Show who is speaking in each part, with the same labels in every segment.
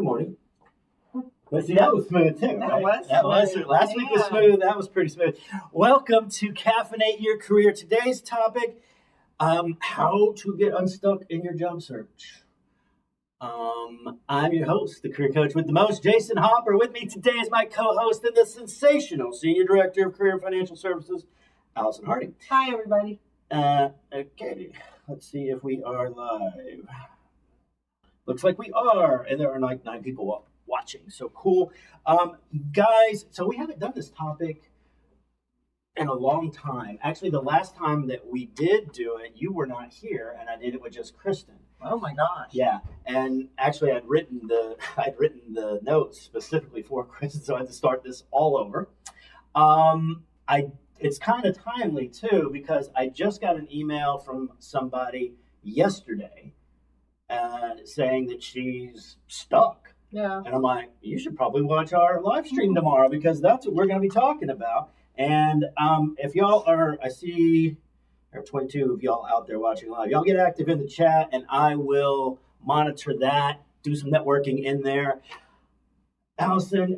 Speaker 1: morning. Let's see, that was smooth too, right?
Speaker 2: That was
Speaker 1: smooth. Last week was smooth. That was pretty smooth. Welcome to Caffeinate Your Career. Today's topic, how to get unstuck in your job search. I'm your host, the career coach with the most, Jason Hopper. With me today is my co-host and the sensational Senior Director of Career and Financial Services, Allison Harding.
Speaker 2: Hi, everybody.
Speaker 1: Okay, let's see if we are live. Looks like we are, and there are like 9 people watching, so cool. Guys, so we haven't done this topic in a long time. Actually, the last time that we did do it, you were not here, and I did it with just Kristen.
Speaker 2: Oh my gosh.
Speaker 1: Yeah, and actually I'd written the notes specifically for Kristen, so I had to start this all over. It's kind of timely too, because I just got an email from somebody yesterday saying that she's stuck.
Speaker 2: Yeah.
Speaker 1: And I'm like, you should probably watch our live stream tomorrow, because that's what we're going to be talking about. And if y'all are, I see there are 22 of y'all out there watching live. Y'all get active in the chat, and I will monitor that, do some networking in there. Allison,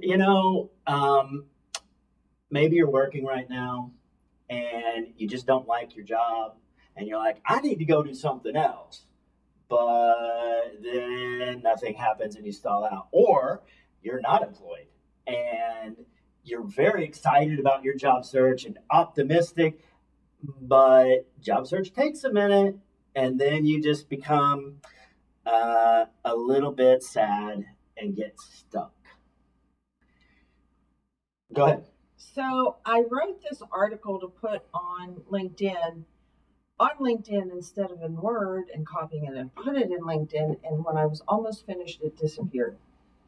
Speaker 1: maybe you're working right now and you just don't like your job, and you're like, I need to go do something else. But then nothing happens and you stall out. Or you're not employed and you're very excited about your job search and optimistic, but job search takes a minute, and then you just become a little bit sad and get stuck. Go ahead.
Speaker 2: So I wrote this article to put on LinkedIn instead of in Word, and copying it and put it in LinkedIn. And when I was almost finished, it disappeared,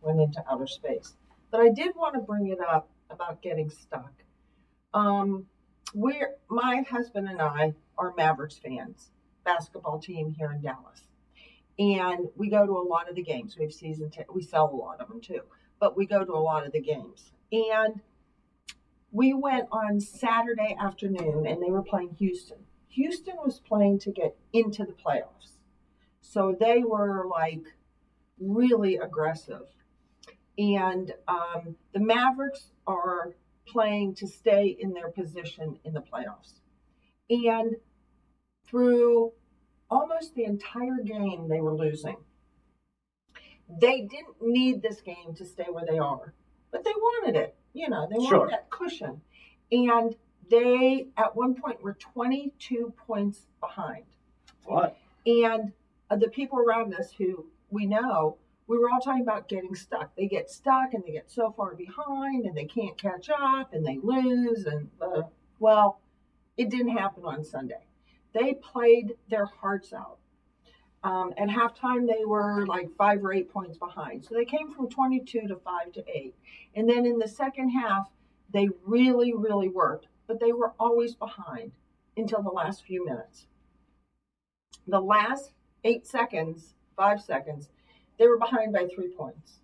Speaker 2: went into outer space. But I did want to bring it up about getting stuck. My husband and I are Mavericks fans, basketball team here in Dallas. And we go to a lot of the games. We have season tickets. We sell a lot of them too, but we go to a lot of the games. And we went on Saturday afternoon, and they were playing Houston. Houston was playing to get into the playoffs. So they were like really aggressive. And the Mavericks are playing to stay in their position in the playoffs. And through almost the entire game, they were losing. They didn't need this game to stay where they are, but they wanted it. They wanted that cushion. And they, at one point, were 22 points behind.
Speaker 1: What?
Speaker 2: And the people around us who we know, we were all talking about getting stuck. They get stuck, and they get so far behind, and they can't catch up, and they lose. And well, it didn't happen on Sunday. They played their hearts out. At halftime, they were like 5 or 8 points behind. So they came from 22 to 5 to 8. And then in the second half, they really, really worked. But they were always behind until the last few minutes. The last 5 seconds, they were behind by 3 points.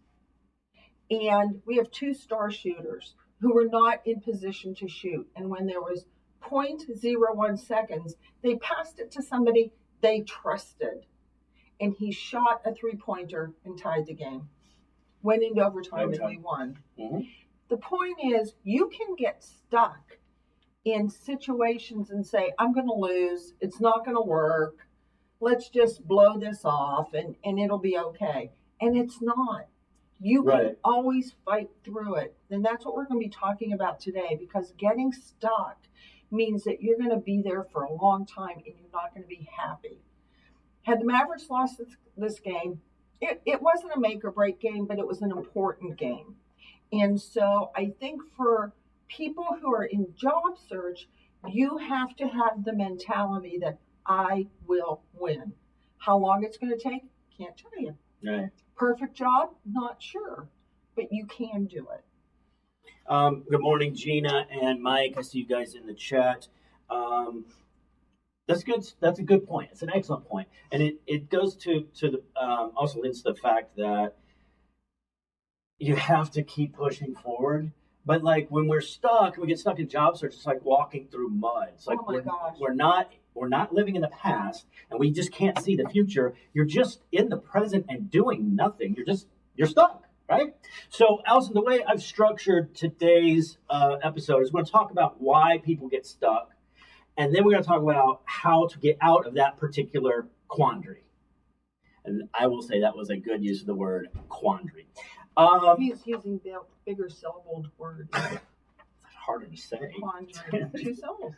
Speaker 2: And we have 2 star shooters who were not in position to shoot. And when there was 0.01 seconds, they passed it to somebody they trusted. And he shot a 3-pointer and tied the game. Went into overtime and we won. Mm-hmm. The point is, you can get stuck in situations and say, I'm going to lose. It's not going to work. Let's just blow this off and it'll be okay. And it's not. You can always fight through it. And that's what we're going to be talking about today, because getting stuck means that you're going to be there for a long time and you're not going to be happy. Had the Mavericks lost this game, it wasn't a make or break game, but it was an important game. And so I think for people who are in job search, you have to have the mentality that I will win. How long it's going to take, can't tell you.
Speaker 1: Right.
Speaker 2: Perfect job, not sure, but you can do it.
Speaker 1: Good morning, Gina and Mike. I see you guys in the chat. That's good. That's a good point. It's an excellent point, and it goes to the also links to the fact that you have to keep pushing forward. But like when we're stuck, we get stuck in job search. It's like walking through mud. It's like we're not living in the past, and we just can't see the future. You're just in the present and doing nothing. You're stuck. right? So, Allison, the way I've structured today's episode is we're going to talk about why people get stuck, and then we're going to talk about how to get out of that particular quandary. And I will say that was a good use of the word quandary.
Speaker 2: He's using bigger syllabled words.
Speaker 1: Harder to say.
Speaker 2: Quandary. 2 syllables.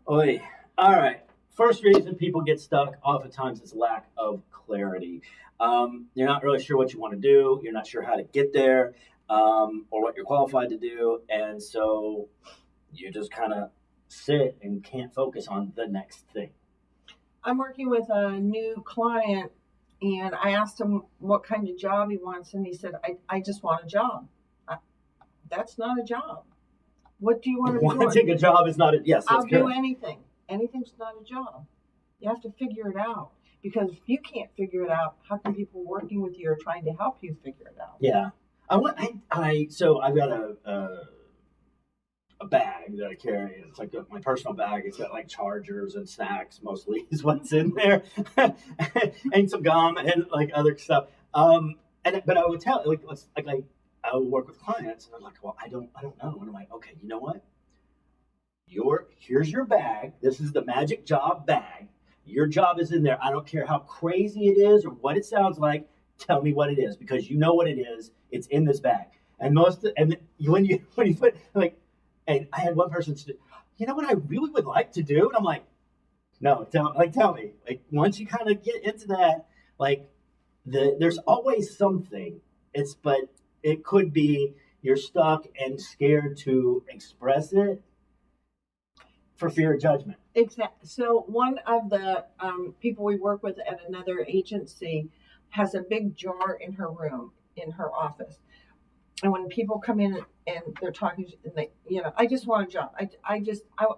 Speaker 1: Oy. All right. First reason people get stuck oftentimes is lack of clarity. You're not really sure what you want to do. You're not sure how to get there, or what you're qualified to do. And so you just kind of sit and can't focus on the next thing.
Speaker 2: I'm working with a new client, and I asked him what kind of job he wants, and he said, I just want a job. That's not a job. What do you want to be doing?
Speaker 1: Wanting a job is not a, yes,
Speaker 2: I'll
Speaker 1: that's
Speaker 2: do
Speaker 1: correct.
Speaker 2: anything. Anything's not a job. You have to figure it out. Because if you can't figure it out, how can people working with you or trying to help you figure it out?
Speaker 1: Yeah. So I've got a bag that I carry. It's like my personal bag. It's got like chargers and snacks mostly is what's in there, and some gum and like other stuff. But I would tell I would work with clients and I'm like, well, I don't know. And I'm like, okay, you know what? Here's your bag. This is the magic job bag. Your job is in there. I don't care how crazy it is or what it sounds like. Tell me what it is because you know what it is. It's in this bag. And when you put like. And I had one person say, you know what I really would like to do? And I'm like, no, tell me. Like, once you kind of get into that, like, there's always something. But it could be you're stuck and scared to express it for fear of judgment.
Speaker 2: Exactly. So one of the people we work with at another agency has a big jar in her room, in her office. And when people come in and they're talking, and they, I just want a job.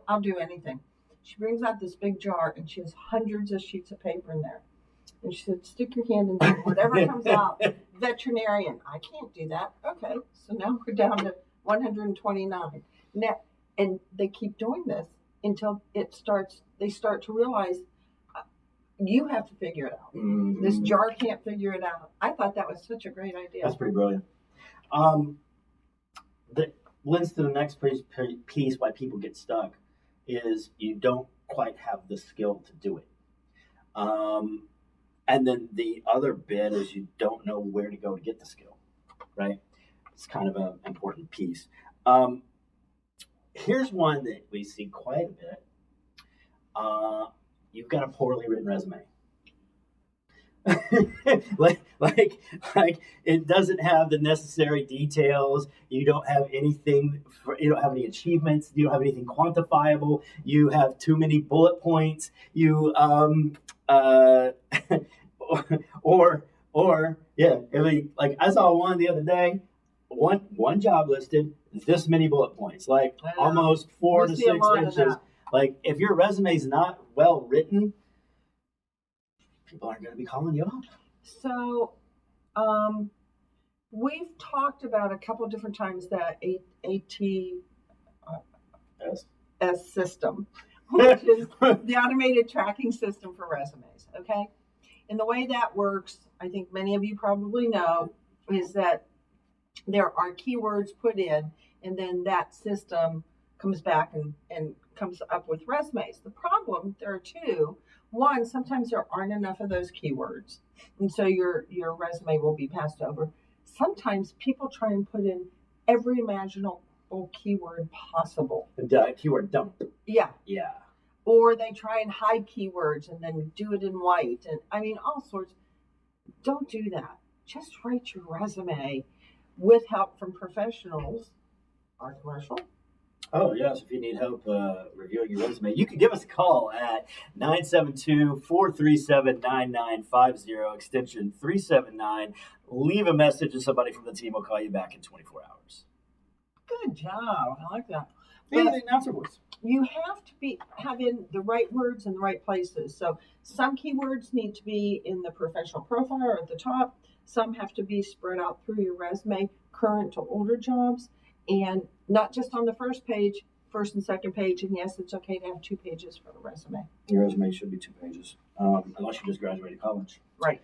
Speaker 2: I'll do anything. She brings out this big jar and she has hundreds of sheets of paper in there. And she said, stick your hand in there. Whatever comes out, veterinarian. I can't do that. Okay. So now we're down to 129. Now, and they keep doing this until they start to realize you have to figure it out.
Speaker 1: Mm-hmm.
Speaker 2: This jar can't figure it out. I thought that was such a great idea.
Speaker 1: That's pretty brilliant. That lends to the next piece why people get stuck is you don't quite have the skill to do it. And then the other bit is you don't know where to go to get the skill, right? It's kind of an important piece. Here's one that we see quite a bit. You've got a poorly written resume. like it doesn't have the necessary details. You don't have anything. You don't have any achievements. You don't have anything quantifiable. You have too many bullet points. You or yeah. I mean, like I saw one the other day. One job listed this many bullet points, like almost 4 to 6 inches. Like if your resume is not well written, people aren't going to be calling you up.
Speaker 2: So, we've talked about a couple of different times that ATS system, which is the automated tracking system for resumes. Okay, and the way that works, I think many of you probably know, is that there are keywords put in, and then that system comes back and comes up with resumes. The problem, there are two. One, sometimes there aren't enough of those keywords, and so your resume will be passed over. Sometimes people try and put in every imaginable keyword possible.
Speaker 1: Keyword dump.
Speaker 2: Yeah.
Speaker 1: Yeah.
Speaker 2: Or they try and hide keywords and then do it in white, and I mean all sorts. Don't do that. Just write your resume with help from professionals. Our commercial.
Speaker 1: Oh, yes. If you need help reviewing your resume, you can give us a call at 972-437-9950, extension 379. Leave a message and somebody from the team will call you back in 24 hours.
Speaker 2: Good job. I like that.
Speaker 1: Yeah, the announcer voice.
Speaker 2: You have to be having the right words in the right places. So some keywords need to be in the professional profile or at the top. Some have to be spread out through your resume, current to older jobs, and not just on the first page, first and second page. And yes, it's okay to have 2 pages for the resume.
Speaker 1: Your resume should be 2 pages, unless you just graduated college.
Speaker 2: Right.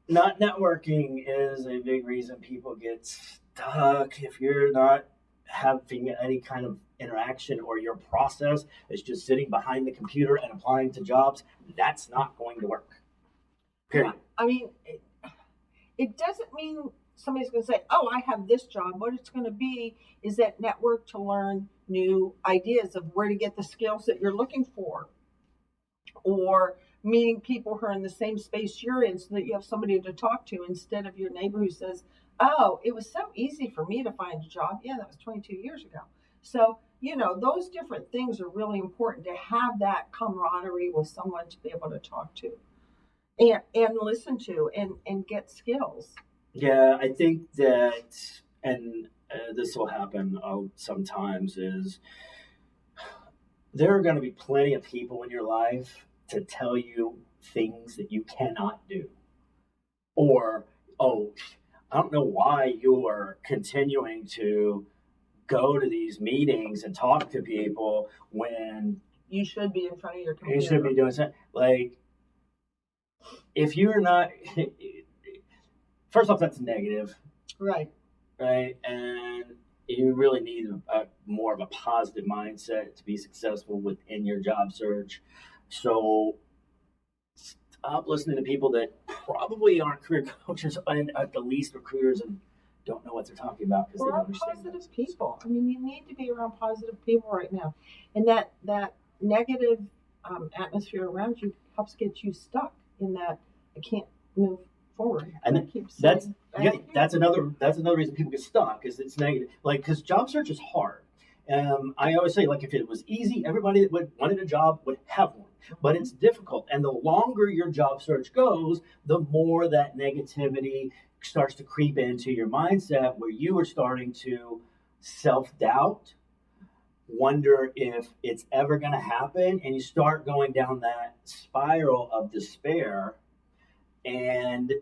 Speaker 1: Not networking is a big reason people get stuck. If you're not having any kind of interaction or your process is just sitting behind the computer and applying to jobs, that's not going to work. Period.
Speaker 2: I mean, it doesn't mean somebody's going to say, "Oh, I have this job." What it's going to be is that network to learn new ideas of where to get the skills that you're looking for, or meeting people who are in the same space you're in, so that you have somebody to talk to instead of your neighbor who says, "Oh, it was so easy for me to find a job." Yeah, that was 22 years ago. So, those different things are really important, to have that camaraderie with someone to be able to talk to and listen to and get skills.
Speaker 1: Yeah, I think that, and this will happen sometimes, is there are going to be plenty of people in your life to tell you things that you cannot do. Or, oh, I don't know why you are continuing to go to these meetings and talk to people when
Speaker 2: You should be in front of your
Speaker 1: you
Speaker 2: computer.
Speaker 1: should be doing something. Like, if you're not, first off, that's negative,
Speaker 2: Right.
Speaker 1: right? And you really need more of a positive mindset to be successful within your job search. So stop listening to people that probably aren't career coaches and at the least recruiters and don't know what they're talking about because they don't understand
Speaker 2: positive people. I mean, you need to be around positive people right now, and that negative atmosphere around you helps get you stuck in that I can't move forward.
Speaker 1: And that's another reason people get stuck is it's negative. Like, because job search is hard. I always say, like, if it was easy, everybody that wanted a job would have one. But it's difficult, and the longer your job search goes, the more that negativity starts to creep into your mindset, where you are starting to self-doubt, wonder if it's ever going to happen, and you start going down that spiral of despair, and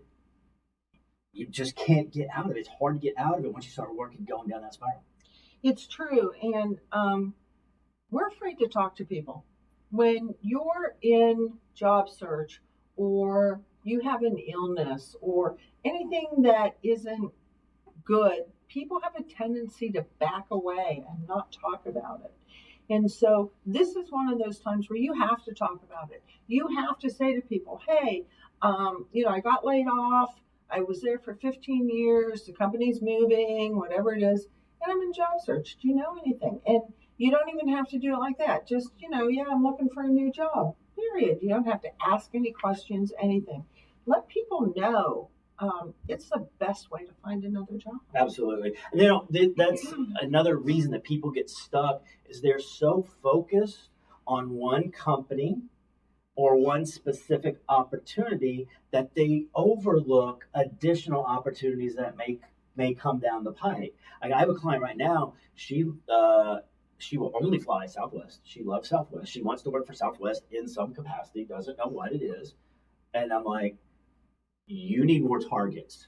Speaker 1: you just can't get out of it. It's hard to get out of it once you start going down that spiral.
Speaker 2: It's true, and we're afraid to talk to people. When you're in job search, or you have an illness, or anything that isn't good, people have a tendency to back away and not talk about it. And so this is one of those times where you have to talk about it. You have to say to people, "Hey, I got laid off. I was there for 15 years. The company's moving, whatever it is, and I'm in job search. Do you know anything?" And you don't even have to do it like that. Just, yeah, I'm looking for a new job, period. You don't have to ask any questions, anything. Let people know. It's the best way to find another job.
Speaker 1: Absolutely. And that's another reason that people get stuck is they're so focused on one company or one specific opportunity that they overlook additional opportunities that may come down the pipe. Like, I have a client right now. She will only fly Southwest. She loves Southwest. She wants to work for Southwest in some capacity. Doesn't know what it is. And I'm like, you need more targets.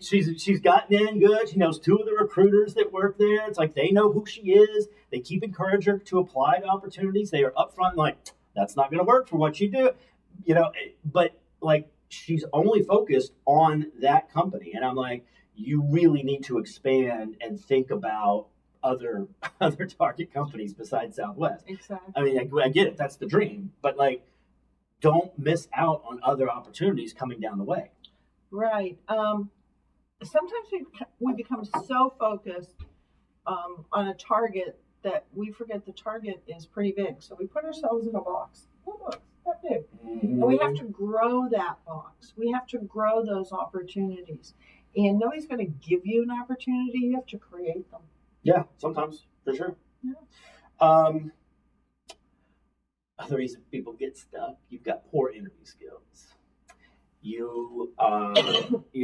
Speaker 1: She's gotten in good. She knows two of the recruiters that work there. It's like they know who she is. They keep encouraging her to apply to opportunities. They are upfront, like, that's not going to work for what you do, But like, she's only focused on that company, and I'm like, you really need to expand and think about other target companies besides Southwest.
Speaker 2: Exactly.
Speaker 1: I mean, I get it. That's the dream, but like, don't miss out on other opportunities coming down the way.
Speaker 2: Right. Sometimes we become so focused on a target that we forget the target is pretty big. So we put ourselves in a box. Oh, look, that big. Mm-hmm. And we have to grow that box. We have to grow those opportunities. And nobody's going to give you an opportunity. You have to create them.
Speaker 1: Yeah, sometimes, for sure.
Speaker 2: Yeah.
Speaker 1: Other reason people get stuck, you've got poor interview skills. You're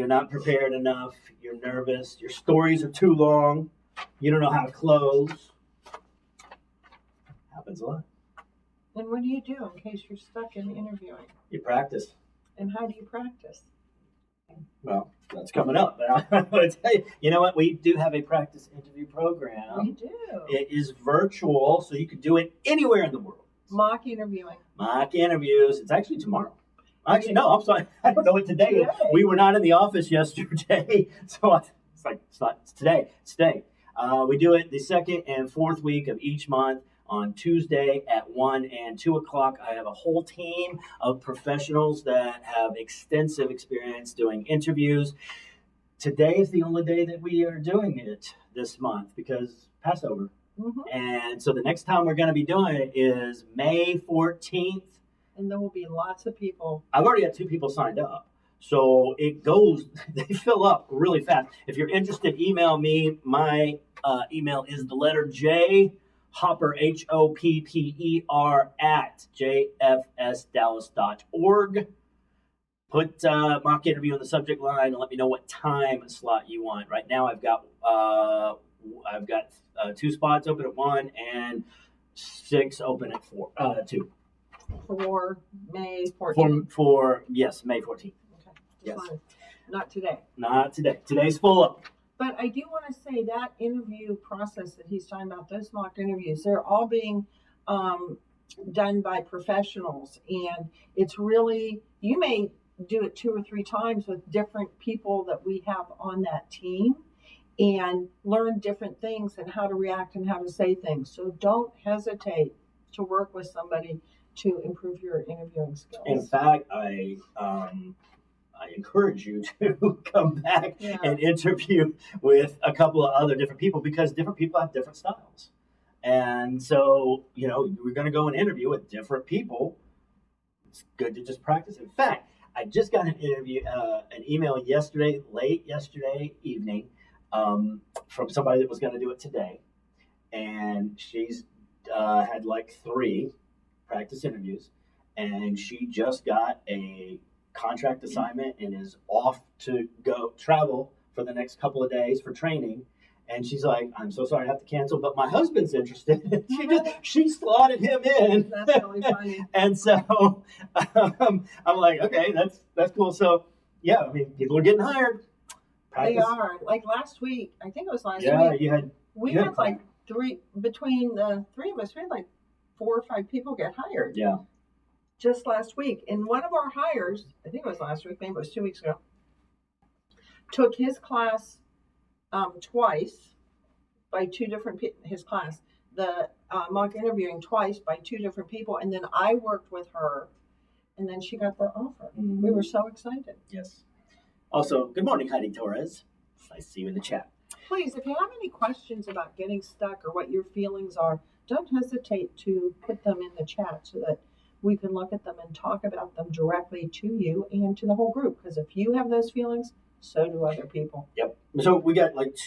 Speaker 1: not prepared enough. You're nervous. Your stories are too long. You don't know how to close. Happens a lot.
Speaker 2: And what do you do in case you're stuck in interviewing?
Speaker 1: You practice.
Speaker 2: And how do you practice?
Speaker 1: Well, that's coming up. But I'm going to tell you, you know what? We do have a practice interview program.
Speaker 2: We do.
Speaker 1: It is virtual, so you can do it anywhere in the world.
Speaker 2: Mock interviewing.
Speaker 1: Mock interviews. It's actually tomorrow. Actually, no, I'm sorry. I don't know what today is. We were not in the office yesterday, so it's today. It's today. We do it the second and fourth week of each month on Tuesday at 1 and 2 o'clock. I have a whole team of professionals that have extensive experience doing interviews. Today is the only day that we are doing it this month because Passover.
Speaker 2: Mm-hmm.
Speaker 1: And so the next time we're going to be doing it is May 14th.
Speaker 2: And there will be lots of people.
Speaker 1: I've already got 2 people signed up. So it goes, they fill up really fast. If you're interested, email me. My email is the letter J, Hopper, HOPPER, at jfsdallas.org. Put mock interview in the subject line and let me know what time slot you want. Right now I've got 2 spots open at 1 and 6 open at 2.
Speaker 2: For May 14th?
Speaker 1: Yes, May 14th.
Speaker 2: Okay.
Speaker 1: Yes.
Speaker 2: Fine. Not today.
Speaker 1: Not today. Today's full up.
Speaker 2: But I do want to say that interview process that he's talking about, those mock interviews, they're all being done by professionals. And it's really, you may do it 2 or 3 times with different people that we have on that team and learn different things and how to react and how to say things. So don't hesitate to work with somebody to improve your interviewing skills.
Speaker 1: In fact, I encourage you to come back and interview with a couple of other different people because different people have different styles. And so, we're going to go and interview with different people. It's good to just practice. In fact, I just got an email late yesterday evening, from somebody that was going to do it today. And she's had like 3 practice interviews, and she just got a contract assignment and is off to go travel for the next couple of days for training. And she's like, I'm so sorry I have to cancel, but my husband's interested. she slotted him in.
Speaker 2: That's really funny.
Speaker 1: And so I'm like, okay, that's cool. So yeah, I mean, people are getting hired. Practice.
Speaker 2: They are. Like last week, I think it was last week.
Speaker 1: Yeah,
Speaker 2: we had like 3 between the 3 of us. We had like 4 or 5 people get hired.
Speaker 1: Yeah.
Speaker 2: Just last week. And one of our hires, I think it was last week, maybe it was 2 weeks ago, took his class twice by 2 different people, his class, the mock interviewing twice by 2 different people. And then I worked with her, and then she got the offer. Mm-hmm. We were so excited.
Speaker 1: Yes. Also, good morning, Heidi Torres. It's nice to see you in the chat.
Speaker 2: Please, if you have any questions about getting stuck or what your feelings are, don't hesitate to put them in the chat so that we can look at them and talk about them directly to you and to the whole group. Because if you have those feelings, so do other people.
Speaker 1: Yep. So we got like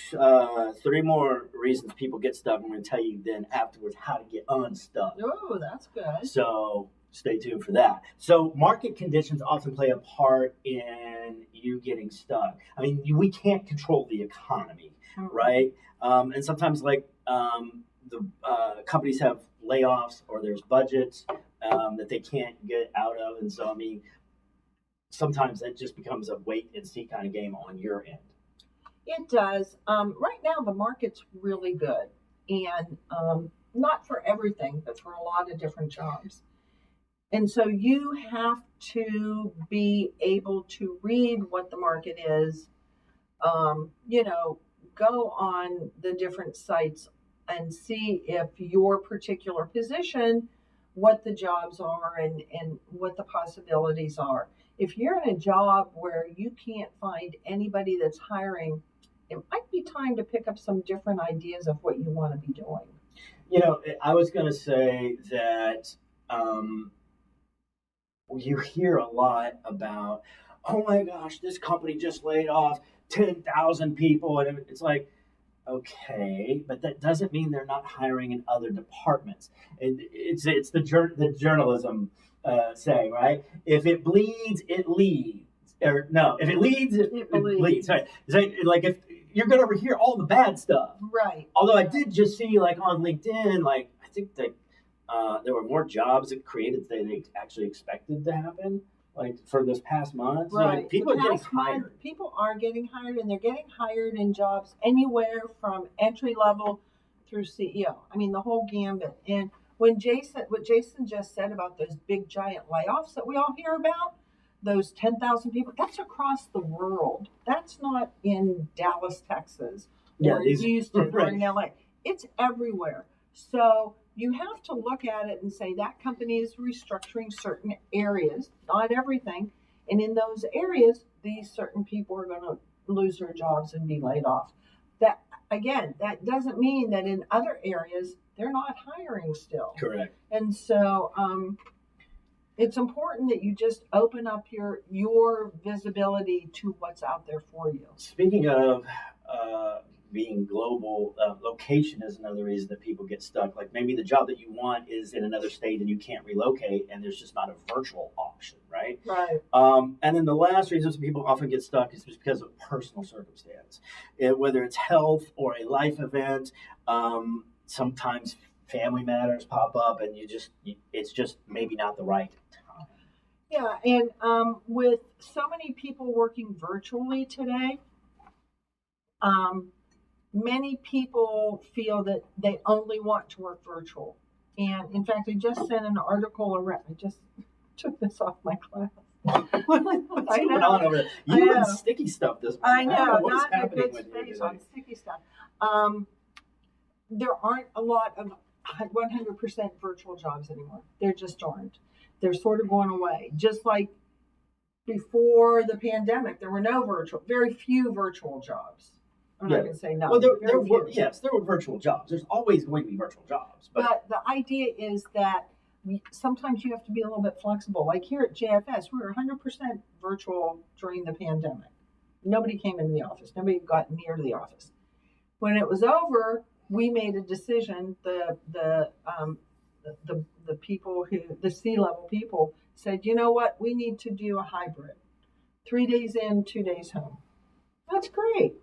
Speaker 1: 3 more reasons people get stuck. I'm going to tell you then afterwards how to get unstuck.
Speaker 2: Oh, that's good.
Speaker 1: So stay tuned for that. So market conditions often play a part in you getting stuck. I mean, we can't control the economy, right? And sometimes the companies have layoffs or there's budgets that they can't get out of. And so, I mean, sometimes that just becomes a wait and see kind of game on your end.
Speaker 2: It does. Right now, the market's really good. And not for everything, but for a lot of different jobs. And so you have to be able to read what the market is, go on the different sites and see if your particular position, what the jobs are and what the possibilities are. If you're in a job where you can't find anybody that's hiring, it might be time to pick up some different ideas of what you want to be doing.
Speaker 1: I was going to say that you hear a lot about, oh my gosh, this company just laid off 10,000 people. And it's like, okay, but that doesn't mean they're not hiring in other departments. And it's the journalism saying, right? If it bleeds, it leads. Or no, if it leads, it bleeds. Right? Like if you're going to hear all the bad stuff.
Speaker 2: Right.
Speaker 1: Although I did just see on LinkedIn, I think that there were more jobs that created than they actually expected to happen. For this past month.
Speaker 2: Right.
Speaker 1: People are getting hired.
Speaker 2: People are getting hired, and they're getting hired in jobs anywhere from entry level through CEO. I mean, the whole gambit. And what Jason just said about those big giant layoffs that we all hear about, those 10,000 people, that's across the world. That's not in Dallas, Texas, or Houston, right, or in LA. It's everywhere. So you have to look at it and say that company is restructuring certain areas, not everything. And in those areas, these certain people are going to lose their jobs and be laid off. That, again, that doesn't mean that in other areas they're not hiring still.
Speaker 1: Correct.
Speaker 2: And so it's important that you just open up your visibility to what's out there for you.
Speaker 1: Speaking of being global, location is another reason that people get stuck. Like maybe the job that you want is in another state and you can't relocate, and there's just not a virtual option, right?
Speaker 2: Right.
Speaker 1: And then the last reason people often get stuck is just because of personal circumstance, whether it's health or a life event. Sometimes family matters pop up, and it's just maybe not the right time.
Speaker 2: Yeah, and with so many people working virtually today, many people feel that they only want to work virtual. And in fact, I just sent an article around. I just took this off my class.
Speaker 1: What's going on over there? You and sticky stuff this morning.
Speaker 2: I know,
Speaker 1: what's
Speaker 2: not a
Speaker 1: happening
Speaker 2: good
Speaker 1: with you
Speaker 2: space
Speaker 1: today?
Speaker 2: on sticky stuff. There aren't a lot of 100% virtual jobs anymore. There just aren't. They're sort of going away. Just like before the pandemic, there were very few virtual jobs. I'm not going to say no.
Speaker 1: Well, there were virtual jobs. There's always going to be virtual jobs.
Speaker 2: But the idea is that sometimes you have to be a little bit flexible. Like here at JFS, we were 100% virtual during the pandemic. Nobody came into the office. Nobody got near the office. When it was over, we made a decision. The people the C-level people said, you know what, we need to do a hybrid. 3 days in, 2 days home. That's great.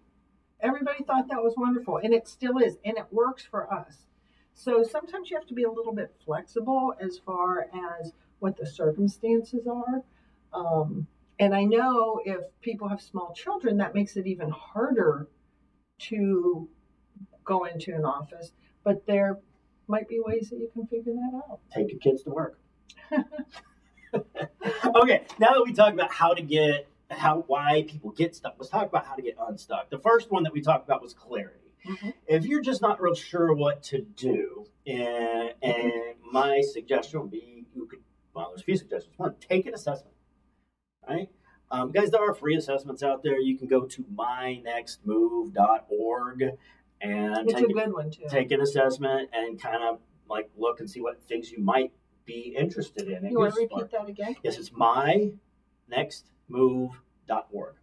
Speaker 2: Everybody thought that was wonderful, and it still is, and it works for us. So sometimes you have to be a little bit flexible as far as what the circumstances are. And I know if people have small children, that makes it even harder to go into an office, but there might be ways that you can figure that out.
Speaker 1: Take your kids to work. Okay, now that we talked about why people get stuck, let's talk about how to get unstuck. The first one that we talked about was clarity. Mm-hmm. If you're just not real sure what to do, and my suggestion would be there's a few suggestions. One, take an assessment, right? Guys, there are free assessments out there. You can go to mynextmove.org and
Speaker 2: it's a good one too.
Speaker 1: Take an assessment and kind of like look and see what things you might be interested in.
Speaker 2: You want to repeat that again?
Speaker 1: Yes, it's mynextmove.org.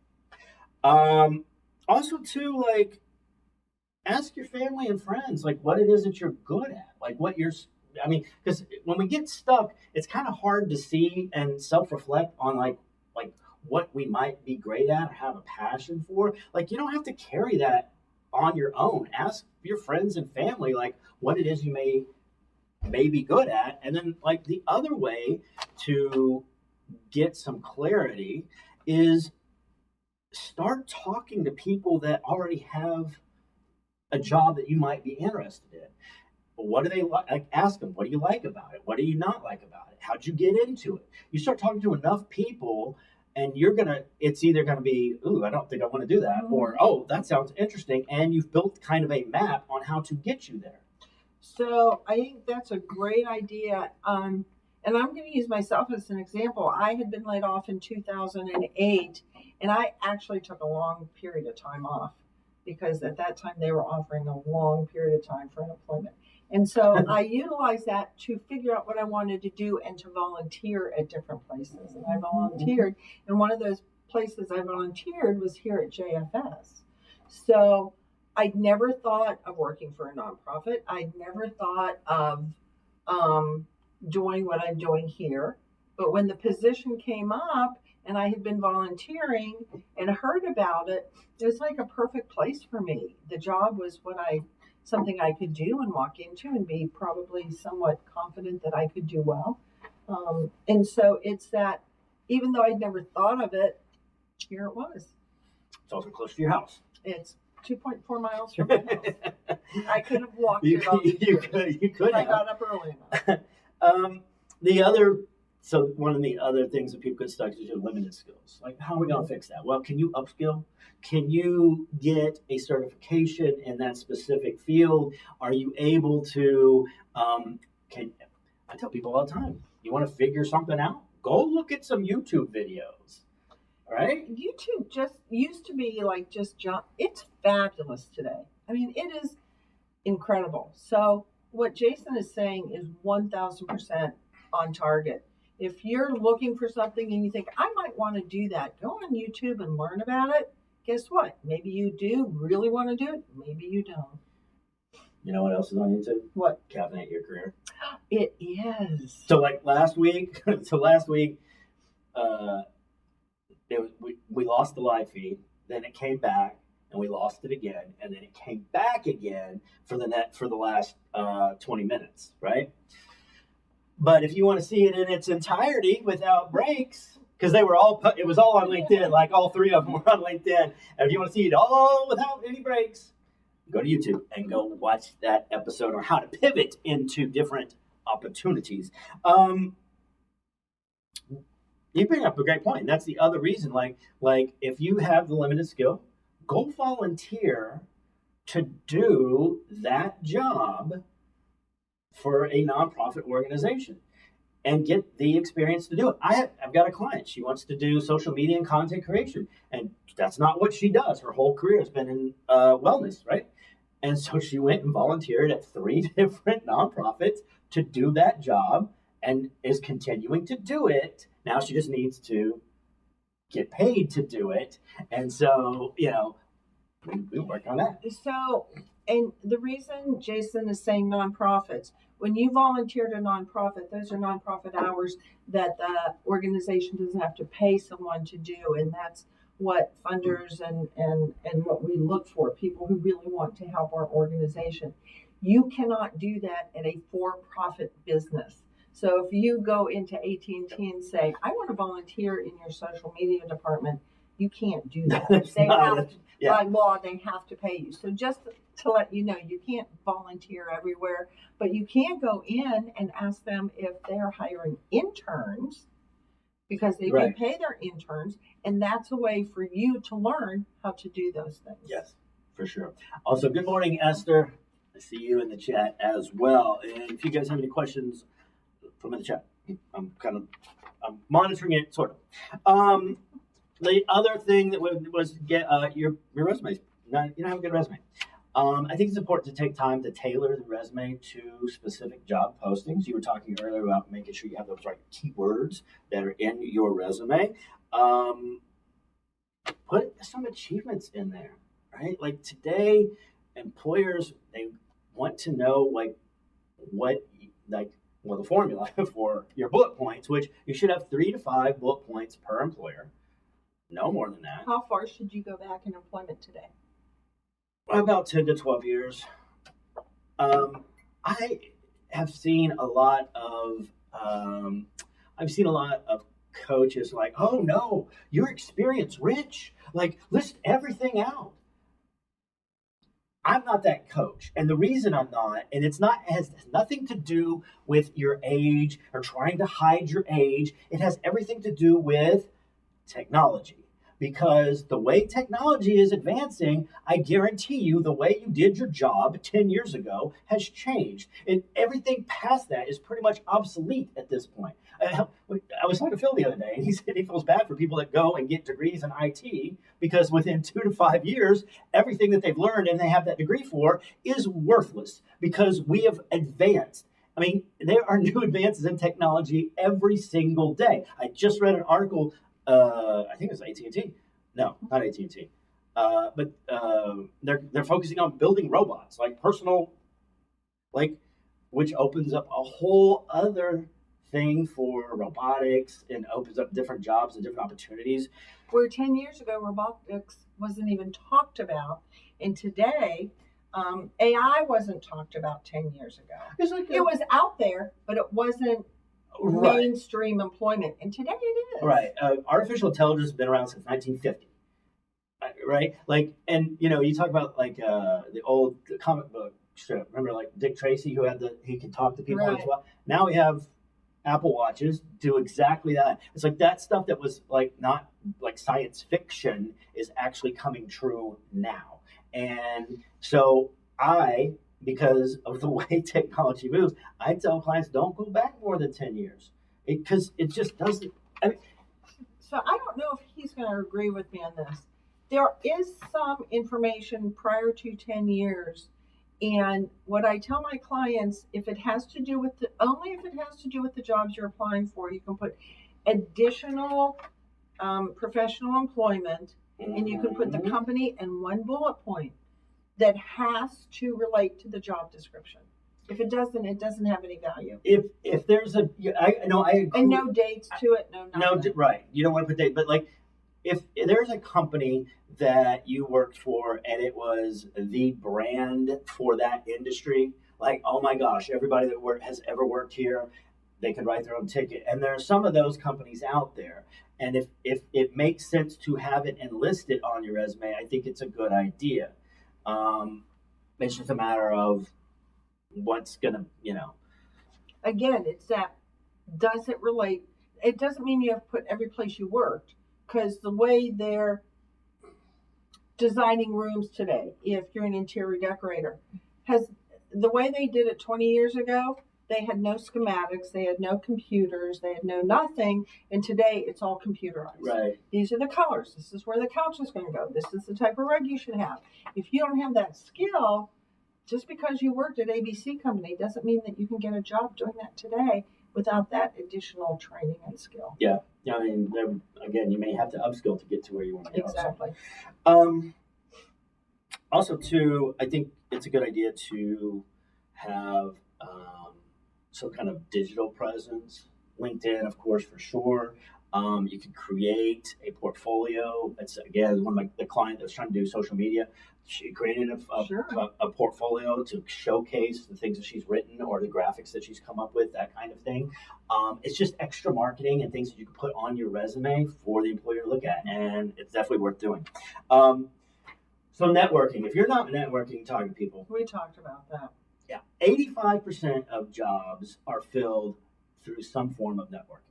Speaker 1: Also, too, like, ask your family and friends, like, what it is that you're good at. Like, because when we get stuck, it's kind of hard to see and self-reflect on, like what we might be great at or have a passion for. Like, you don't have to carry that on your own. Ask your friends and family, like, what it is you may be good at. And then, like, the other way to get some clarity is start talking to people that already have a job that you might be interested in. What do they like? Ask them, what do you like about it? What do you not like about it? How'd you get into it? You start talking to enough people, and it's either going to be, ooh, I don't think I want to do that, or, oh, that sounds interesting, and you've built kind of a map on how to get you there.
Speaker 2: So I think that's a great idea. And I'm going to use myself as an example. I had been laid off in 2008, and I actually took a long period of time off because at that time they were offering a long period of time for unemployment. And so I utilized that to figure out what I wanted to do and to volunteer at different places. And I volunteered, and one of those places I volunteered was here at JFS. So I'd never thought of working for a nonprofit. I'd never thought of doing what I'm doing here. But when the position came up and I had been volunteering and heard about it, it was like a perfect place for me. The job was something I could do and walk into and be probably somewhat confident that I could do well. And so it's that, even though I'd never thought of it, here it was.
Speaker 1: It's also close to your house.
Speaker 2: It's 2.4 miles from my house. I could have walked it all
Speaker 1: you could
Speaker 2: I got up early enough.
Speaker 1: The other So one of the other things that people get stuck is your limited skills. Like, how are we going to fix that? Well, can you upskill? Can you get a certification in that specific field? Are you able to? Can I tell people all the time? You want to figure something out? Go look at some YouTube videos. Right?
Speaker 2: YouTube just used to be like just jump. It's fabulous today. I mean, it is incredible. So what Jason is saying is 1,000% on target. If you're looking for something and you think, I might want to do that, go on YouTube and learn about it. Guess what? Maybe you do really want to do it. Maybe you don't.
Speaker 1: You know what else is on YouTube?
Speaker 2: What?
Speaker 1: Caffeinate Your Career.
Speaker 2: It is.
Speaker 1: So like last week, we lost the live feed, then it came back, and we lost it again, and then it came back again for the last 20 minutes, right? But if you want to see it in its entirety without breaks, because it was all on LinkedIn, like all three of them were on LinkedIn, and if you want to see it all without any breaks, go to YouTube and go watch that episode on how to pivot into different opportunities. You bring up a great point. That's the other reason. Like if you have the limited skill, go volunteer to do that job for a nonprofit organization and get the experience to do it. I've got a client. She wants to do social media and content creation, and that's not what she does. Her whole career has been in wellness, right? And so she went and volunteered at 3 different nonprofits to do that job and is continuing to do it. Now she just needs to get paid to do it. And so, we work on that.
Speaker 2: So, and the reason Jason is saying nonprofits, when you volunteer to nonprofit, those are nonprofit hours that the organization doesn't have to pay someone to do. And that's what funders and what we look for, people who really want to help our organization. You cannot do that at a for-profit business. So if you go into AT&T and say, I want to volunteer in your social media department, you can't do that. By law, they have to pay you. So just to let you know, you can't volunteer everywhere, but you can go in and ask them if they're hiring interns, because they do pay their interns, and that's a way for you to learn how to do those things.
Speaker 1: Yes, for sure. Also, good morning, Esther. I see you in the chat as well. And if you guys have any questions, from in the chat. I'm monitoring it, sort of. The other thing that was get your resume. You don't have a good resume. I think it's important to take time to tailor the resume to specific job postings. You were talking earlier about making sure you have those right keywords that are in your resume. Put some achievements in there, right? Like today, employers, they want to know the formula for your bullet points, which you should have 3 to 5 bullet points per employer. No more than that.
Speaker 2: How far should you go back in employment today?
Speaker 1: About 10 to 12 years. I have seen a lot of coaches like, oh no, you're experience rich. Like, list everything out. I'm not that coach. And the reason I'm not, and it has nothing to do with your age or trying to hide your age. It has everything to do with technology. Because the way technology is advancing, I guarantee you the way you did your job 10 years ago has changed. And everything past that is pretty much obsolete at this point. I was talking to Phil the other day, and he said he feels bad for people that go and get degrees in IT because within 2 to 5 years, everything that they've learned and they have that degree for is worthless because we have advanced. I mean, there are new advances in technology every single day. I just read an article. I think it's AT&T. No, not AT&T. But they're focusing on building robots, like personal, which opens up a whole other thing for robotics and opens up different jobs and different opportunities.
Speaker 2: Where 10 years ago, robotics wasn't even talked about, and today, AI wasn't talked about 10 years ago. It was out there, but it wasn't mainstream employment, and today it is.
Speaker 1: Right. Artificial intelligence has been around since 1950. Right? You talk about the old comic book strip. Remember, Dick Tracy, who he could talk to people as well. Now we have Apple Watches do exactly that. It's like that stuff that was like not like science fiction is actually coming true now. And so because of the way technology moves, I tell clients don't go back more than 10 years because it just doesn't. I mean,
Speaker 2: So I don't know if he's going to agree with me on this. There is some information prior to 10 years. And what I tell my clients, if it has to do with only if it has to do with the jobs you're applying for, you can put additional professional employment, and you can put the company in one bullet point that has to relate to the job description. If it doesn't, it doesn't have any value.
Speaker 1: If there's I agree.
Speaker 2: And no dates to it, no nothing.
Speaker 1: No, right. You don't want to put date, but like if there's a company that you worked for and it was the brand for that industry, like, oh my gosh, everybody that has ever worked here, they can write their own ticket. And there are some of those companies out there. And if it makes sense to have it enlisted on your resume, I think it's a good idea. It's just a matter of what's gonna,
Speaker 2: Again, it's that, does it relate? It doesn't mean you have to put every place you worked, because the way they're designing rooms today, if you're an interior decorator, the way they did it 20 years ago, they had no schematics, they had no computers, they had no nothing, and today it's all computerized.
Speaker 1: Right.
Speaker 2: These are the colors, this is where the couch is going to go, this is the type of rug you should have. If you don't have that skill, just because you worked at ABC company doesn't mean that you can get a job doing that today without that additional training and skill.
Speaker 1: Yeah. I mean, again, you may have to upskill to get to where you want to go.
Speaker 2: Exactly.
Speaker 1: Also, too, I think it's a good idea to have some kind of digital presence. LinkedIn, of course, for sure. You can create a portfolio. It's, again, one of the client that was trying to do social media. She created a portfolio to showcase the things that she's written or the graphics that she's come up with, that kind of thing. It's just extra marketing and things that you can put on your resume for the employer to look at, and it's definitely worth doing. So networking. If you're not networking, talking to people.
Speaker 2: We talked about that.
Speaker 1: Yeah. 85% of jobs are filled through some form of networking.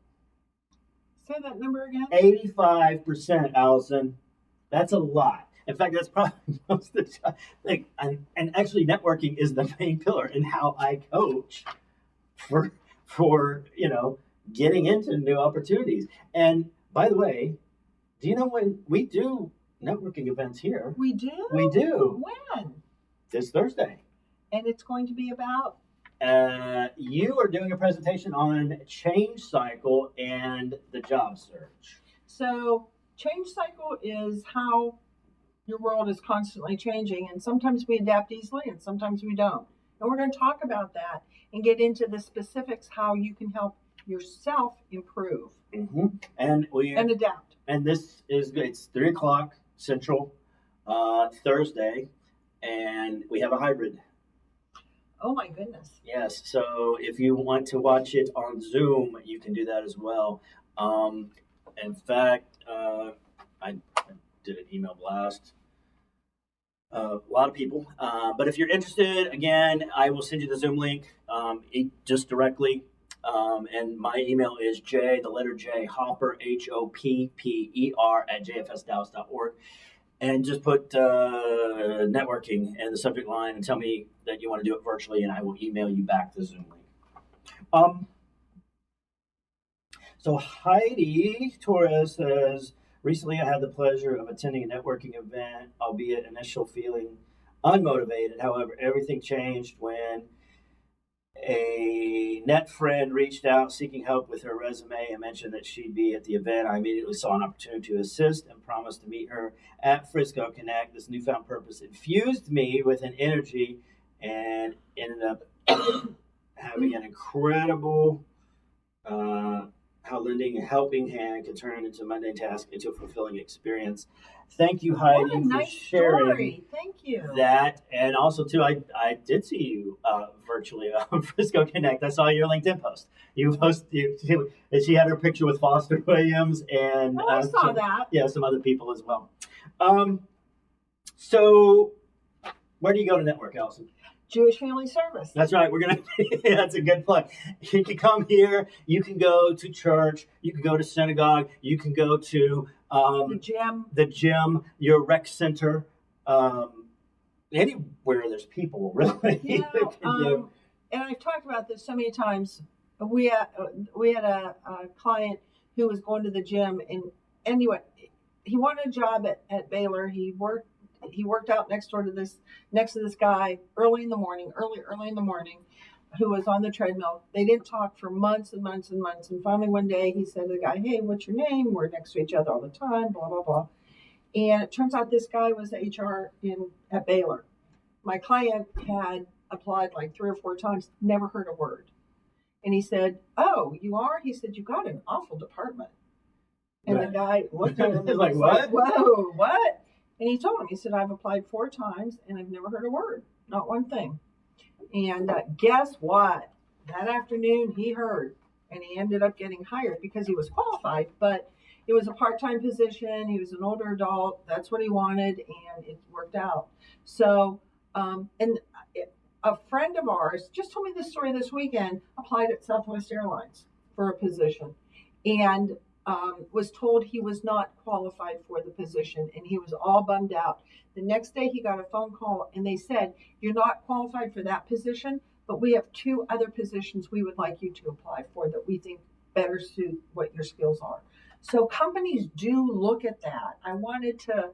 Speaker 2: Say that number again.
Speaker 1: 85%, Allison. That's a lot. In fact, that's probably most of the time. And actually, networking is the main pillar in how I coach for getting into new opportunities. And by the way, do you know when we do networking events here?
Speaker 2: We do?
Speaker 1: We do.
Speaker 2: When?
Speaker 1: This Thursday.
Speaker 2: And it's going to be about?
Speaker 1: You are doing a presentation on change cycle and the job search.
Speaker 2: So change cycle is how your world is constantly changing, and sometimes we adapt easily and sometimes we don't. And we're going to talk about that and get into the specifics, how you can help yourself improve and adapt.
Speaker 1: And this is good. It's 3:00 Central, Thursday, and we have a hybrid.
Speaker 2: Oh my goodness.
Speaker 1: Yes. So if you want to watch it on Zoom, you can do that as well. In fact, I did an email blast. A lot of people. But if you're interested, again, I will send you the Zoom link just directly. And my email is J, the letter J, Hopper, HOPPER @jfsdallas.org. And just put networking in the subject line and tell me that you want to do it virtually, and I will email you back the Zoom link. So Heidi Torres says, recently I had the pleasure of attending a networking event, albeit initial feeling unmotivated. However, everything changed when a net friend reached out seeking help with her resume and mentioned that she'd be at the event. I immediately saw an opportunity to assist and promised to meet her at Frisco Connect. This newfound purpose infused me with an energy and ended up having an incredible how lending a helping hand can turn into a mundane task into a fulfilling experience. Thank you, Heidi,
Speaker 2: what a nice
Speaker 1: for sharing
Speaker 2: story. Thank you.
Speaker 1: That. And also, too, I did see you virtually on Frisco Connect. I saw your LinkedIn post. She had her picture with Foster Williams and
Speaker 2: I saw that.
Speaker 1: Yeah, some other people as well. So where do you go to network, Allison?
Speaker 2: Jewish Family Service.
Speaker 1: That's right. We're gonna. That's a good plug. You can come here. You can go to church. You can go to synagogue. You can go to the gym, your rec center, anywhere there's people. Really.
Speaker 2: And I've talked about this so many times. We had a client who was going to the gym, and anyway, he wanted a job at Baylor. He worked out next to this guy early in the morning, who was on the treadmill. They didn't talk for months and months and months. And finally one day he said to the guy, "Hey, what's your name? We're next to each other all the time, blah, blah, blah." And it turns out this guy was HR at Baylor. My client had applied like 3 or 4 times, never heard a word. And he said, "Oh, you are?" He said, "You got an awful department." And the guy looked at him and was like, "What? Whoa, what?" And he told him, he said, "I've applied 4 times and I've never heard a word, not one thing." And guess what? That afternoon he heard, and he ended up getting hired because he was qualified, but it was a part-time position. He was an older adult. That's what he wanted, and it worked out. So, and a friend of ours just told me this story this weekend, applied at Southwest Airlines for a position, and was told he was not qualified for the position, and he was all bummed out. The next day he got a phone call, and they said, "You're not qualified for that position, but we have 2 other positions we would like you to apply for that we think better suit what your skills are." So companies do look at that. I wanted to,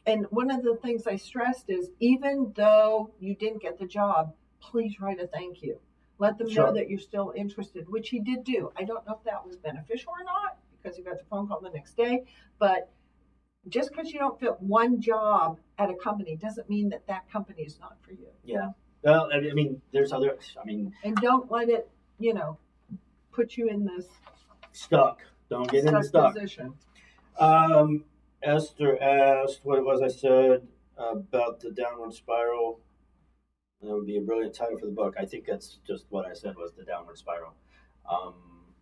Speaker 2: and one of the things I stressed is, even though you didn't get the job, please write a thank you. Let them know that you're still interested, which he did do. I don't know if that was beneficial or not, because he got the phone call the next day. But just because you don't fit one job at a company doesn't mean that company is not for you.
Speaker 1: Yeah. Well, I mean, there's other.
Speaker 2: And don't let it, put you in this
Speaker 1: stuck. Don't get in the stuck
Speaker 2: position.
Speaker 1: Esther asked what it was I said about the downward spiral. That would be a brilliant title for the book. I think that's just what I said was the downward spiral.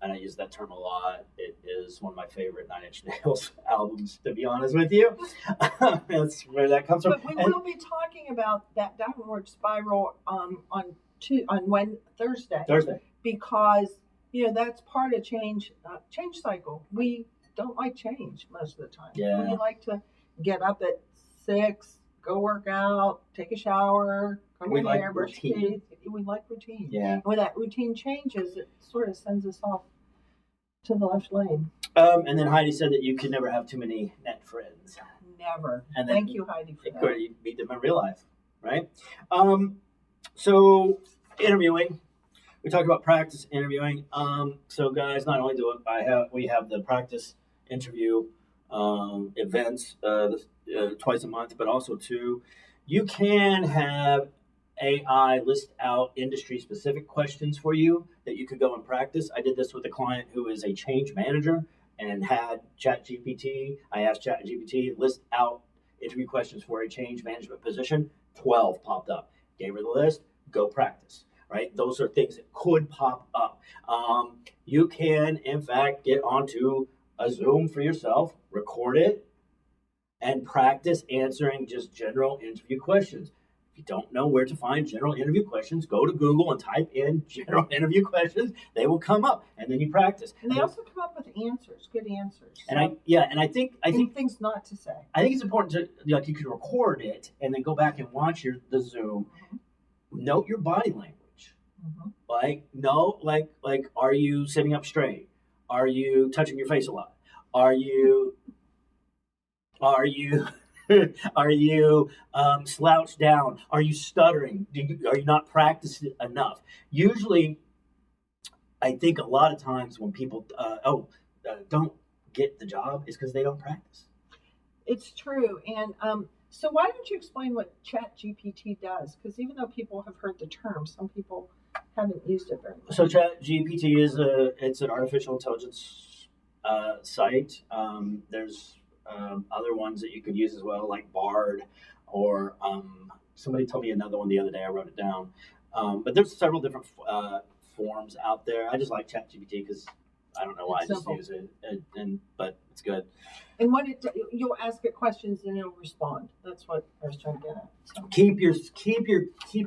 Speaker 1: And I use that term a lot. It is one of my favorite Nine Inch Nails albums, to be honest with you. That's where that comes from.
Speaker 2: But we will be talking about that downward spiral on Thursday. Because, that's part of change cycle. We don't like change most of the time.
Speaker 1: Yeah.
Speaker 2: We like to get up at 6, go work out, take a shower, comb my hair, brush teeth. We like routine.
Speaker 1: Yeah.
Speaker 2: When that routine changes, it sort of sends us off to the left lane.
Speaker 1: And then Heidi said that you can never have too many net friends.
Speaker 2: Never. And thank you, Heidi, for that.
Speaker 1: You meet them in real life, right? So interviewing. We talked about practice interviewing. So guys, not only we have the practice interview events twice a month, but also too, you can have AI list out industry-specific questions for you that you could go and practice. I did this with a client who is a change manager and had ChatGPT. I asked ChatGPT, list out interview questions for a change management position. 12 popped up. Gave her the list, go practice, right? Those are things that could pop up. You can, in fact, get onto a Zoom for yourself, record it, and practice answering just general interview questions. If you don't know where to find general interview questions, go to Google and type in general interview questions. They will come up, and then you practice.
Speaker 2: And they also come up with answers, good answers.
Speaker 1: And I think
Speaker 2: things not to say.
Speaker 1: I think it's important to you can record it and then go back and watch the Zoom. Mm-hmm. Note your body language. Mm-hmm. Are you sitting up straight? Are you touching your face a lot? Are you slouched down? Are you stuttering? Are you not practiced enough? Usually, I think a lot of times when people don't get the job is because they don't practice.
Speaker 2: It's true. And so why don't you explain what ChatGPT does? Because even though people have heard the term, some people haven't used it very much.
Speaker 1: So ChatGPT it's an artificial intelligence site. There's other ones that you could use as well, like Bard, or somebody told me another one the other day. I wrote it down. But there's several different forms out there. I just like ChatGPT because I don't know why
Speaker 2: It's
Speaker 1: I just
Speaker 2: simple.
Speaker 1: use it, but it's good.
Speaker 2: And you'll ask it questions and it'll respond. That's what I was trying to get at. So.
Speaker 1: Keep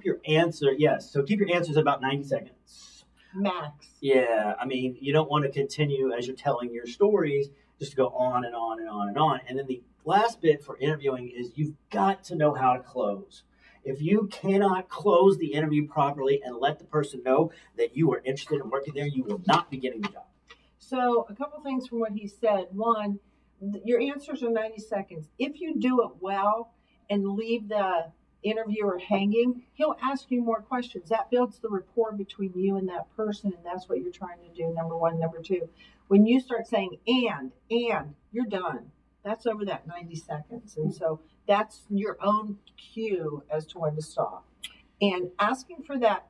Speaker 1: your answer. Yes, so keep your answers about 90 seconds.
Speaker 2: Max.
Speaker 1: Yeah, I mean, you don't want to continue as you're telling your stories just to go on and on and on and on. And then the last bit for interviewing is you've got to know how to close. If you cannot close the interview properly and let the person know that you are interested in working there, you will not be getting the job.
Speaker 2: So a couple things from what he said. One, your answers are 90 seconds. If you do it well and leave the interviewer hanging, he'll ask you more questions. That builds the rapport between you and that person, and that's what you're trying to do, number one. Number two, when you start saying and, you're done. That's over that 90 seconds. And so that's your own cue as to when to stop. And asking for that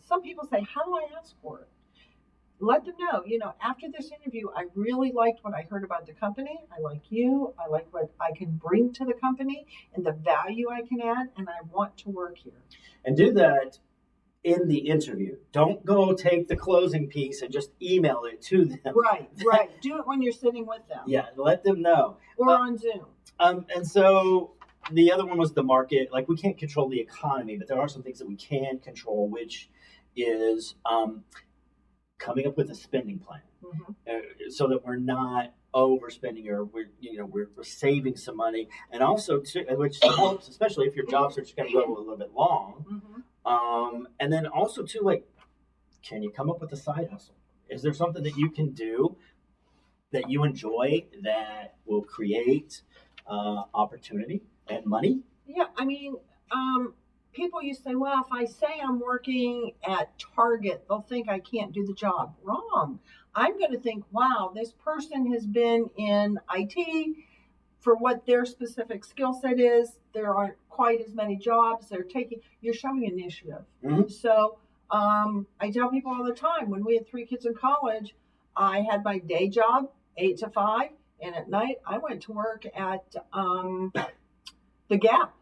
Speaker 2: some people say, how do I ask for it? Let them know, after this interview, I really liked what I heard about the company. I like you. I like what I can bring to the company and the value I can add, and I want to work here.
Speaker 1: And do that in the interview. Don't go take the closing piece and just email it to them.
Speaker 2: Right. Do it when you're sitting with them.
Speaker 1: Yeah, let them know.
Speaker 2: Or on Zoom.
Speaker 1: And so the other one was the market. Like, we can't control the economy, but there are some things that we can control, which is coming up with a spending plan, so that we're not overspending, or we're saving some money, and also which helps, especially if your job search is going to go a little bit long. And then also too, like, can you come up with a side hustle? Is there something that you can do that you enjoy that will create opportunity and money?
Speaker 2: Yeah, I mean, people used to say, well, if I say I'm working at Target, they'll think I can't do the job. Wrong. I'm going to think, wow, this person has been in IT for what their specific skill set is. There aren't quite as many jobs. You're showing initiative. So I tell people all the time, when we had 3 kids in college, I had my day job, 8 to 5, and at night I went to work at the Gap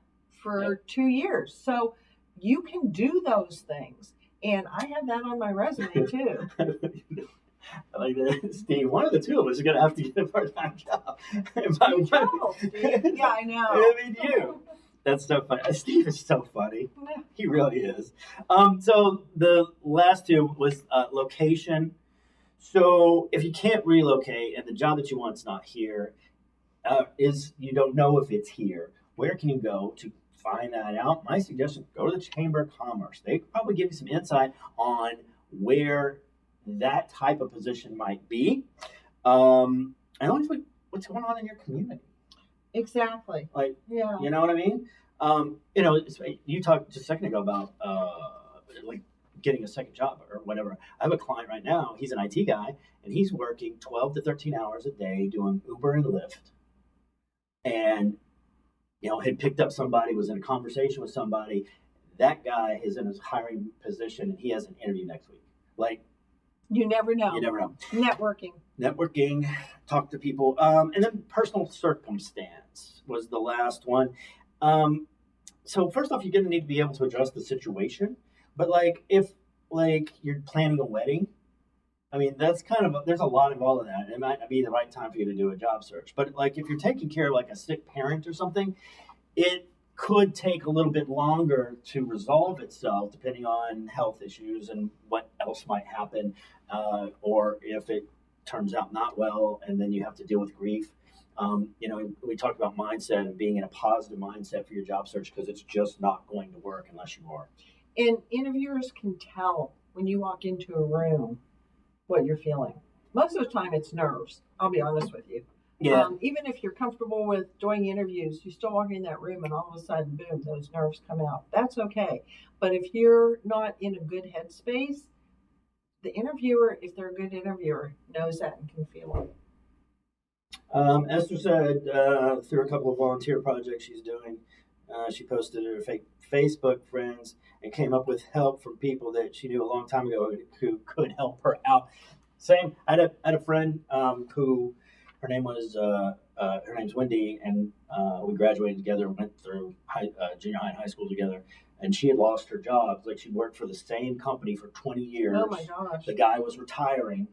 Speaker 2: for 2 years. So you can do those things. And I have that on my resume too.
Speaker 1: I like that. Steve, one of the two of us is going to have to get a part-time job.
Speaker 2: You travel, Steve. Yeah, I know.
Speaker 1: I mean, you. That's so funny. Steve is so funny. He really is. So the last two was location. So if you can't relocate and the job that you want is not here, you don't know if it's here, where can you go to find that out? My suggestion, go to the Chamber of Commerce. They could probably give you some insight on where that type of position might be. And also what's going on in your community.
Speaker 2: Exactly.
Speaker 1: Like,
Speaker 2: yeah.
Speaker 1: You know what I mean? You talked just a second ago about like getting a second job or whatever. I have a client right now. He's an IT guy, and he's working 12 to 13 hours a day doing Uber and Lyft. And had picked up somebody, was in a conversation with somebody. That guy is in his hiring position, and he has an interview next week. Like,
Speaker 2: you never know.
Speaker 1: You never know.
Speaker 2: Networking,
Speaker 1: talk to people. And then personal circumstance was the last one. So first off, you're going to need to be able to address the situation. But if you're planning a wedding, I mean, that's there's a lot involved in that. It might not be the right time for you to do a job search. But if you're taking care of a sick parent or something, it could take a little bit longer to resolve itself, depending on health issues and what else might happen, or if it turns out not well, and then you have to deal with grief. We talked about mindset and being in a positive mindset for your job search, because it's just not going to work unless you are.
Speaker 2: And interviewers can tell when you walk into a room what you're feeling. Most of the time it's nerves, I'll be honest with you.
Speaker 1: Yeah.
Speaker 2: Even if you're comfortable with doing interviews, you still walk in that room and all of a sudden, boom, those nerves come out. That's okay. But if you're not in a good headspace, the interviewer, if they're a good interviewer, knows that and can feel it.
Speaker 1: Esther said through a couple of volunteer projects she's doing, she posted her Facebook friends and came up with help from people that she knew a long time ago who could help her out. Same. I had a friend who her name's Wendy, and we graduated together, went through junior high and high school together, and she had lost her job. She'd worked for the same company for 20 years.
Speaker 2: Oh my gosh.
Speaker 1: The guy was retiring,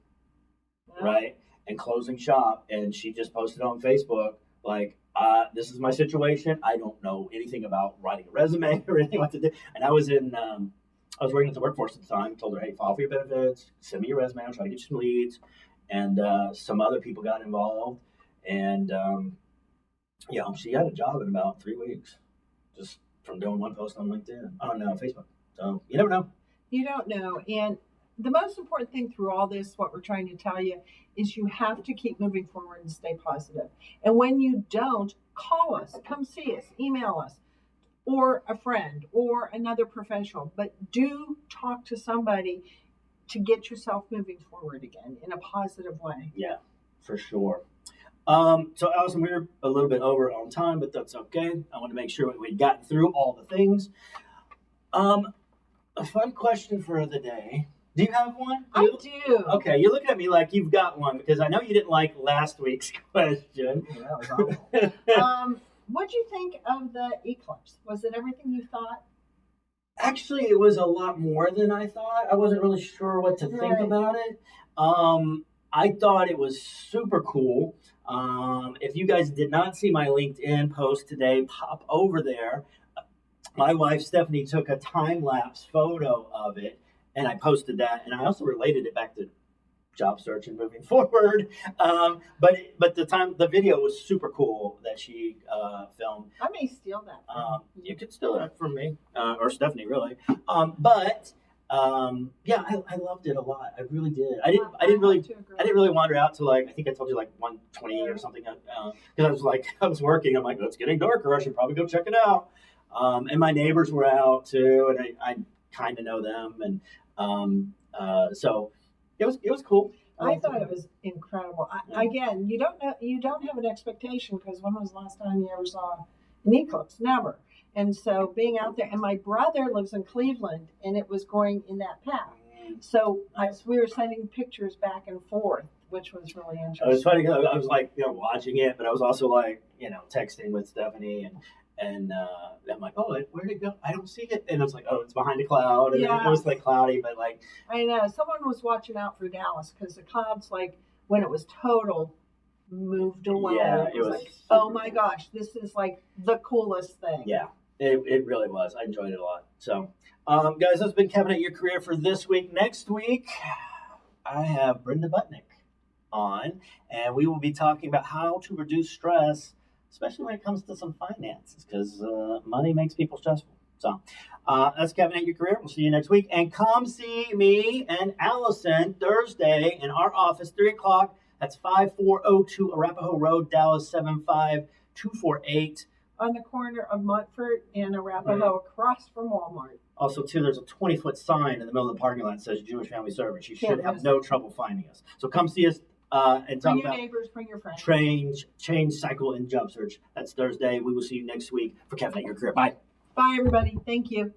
Speaker 1: right? And closing shop. And she just posted on Facebook, like, this is my situation. I don't know anything about writing a resume or anything what to do. And I was working at the workforce at the time. Told her, hey, file for your benefits, send me your resume. I'll try to get you some leads. And some other people got involved. And, she had a job in about 3 weeks just from doing one post on LinkedIn, on Facebook. So you never know.
Speaker 2: You don't know. And the most important thing through all this, what we're trying to tell you, is you have to keep moving forward and stay positive. And when you don't, call us, come see us, email us, or a friend or another professional. But do talk to somebody to get yourself moving forward again in a positive way.
Speaker 1: Yeah, for sure. So Allison, we're a little bit over on time, but that's okay. I want to make sure we'd gotten through all the things. A fun question for the day. Do you have one?
Speaker 2: I do.
Speaker 1: Okay, you're looking at me like you've got one because I know you didn't like last week's question.
Speaker 2: Yeah, that was awful. What'd you think of the eclipse? Was it everything you thought?
Speaker 1: Actually, it was a lot more than I thought. I wasn't really sure what to think about it. I thought it was super cool. If you guys did not see my LinkedIn post today, pop over there. My wife, Stephanie, took a time-lapse photo of it, and I posted that. And I also related it back to job search and moving forward. But the video was super cool that she filmed.
Speaker 2: I may steal that.
Speaker 1: You could steal that from me, or Stephanie, really. I loved it a lot. I really did. I didn't really wander out to I think I told you 1:20 or something. Because I was working. I'm like, oh, it's getting darker. I should probably go check it out. And my neighbors were out too, and I kind of know them, and so it was cool.
Speaker 2: I thought it was incredible. Again, you don't have an expectation because when was the last time you ever saw an eclipse? Never. And so being out there, and my brother lives in Cleveland, and it was going in that path. So we were sending pictures back and forth, which was really interesting.
Speaker 1: It was funny. I was watching it, but I was also texting with Stephanie, and I'm like, oh, where'd it go? I don't see it. And I was like, oh, it's behind a cloud. And it was cloudy, but
Speaker 2: I know. Someone was watching out for Dallas because the clouds, when it was total, moved away.
Speaker 1: Yeah,
Speaker 2: it was oh my gosh, this is the coolest thing.
Speaker 1: Yeah, it really was. I enjoyed it a lot. So, guys, that's been Caffeinate Your Career for this week. Next week, I have Brenda Butnick on, and we will be talking about how to reduce stress, especially when it comes to some finances, because money makes people stressful. So that's Caffeinate Your Career. We'll see you next week. And come see me and Allison Thursday in our office, 3 o'clock. That's 5402 Arapahoe Road, Dallas 75248.
Speaker 2: On the corner of Montfort and Arapahoe, across from Walmart.
Speaker 1: Also, too, there's a 20-foot sign in the middle of the parking lot that says Jewish Family Service. You should have no trouble finding us. So come see us. And talk
Speaker 2: bring your
Speaker 1: about
Speaker 2: neighbors, bring your friends.
Speaker 1: Change, cycle, and job search. That's Thursday. We will see you next week for Caffeinate Your Career. Bye.
Speaker 2: Bye, everybody. Thank you.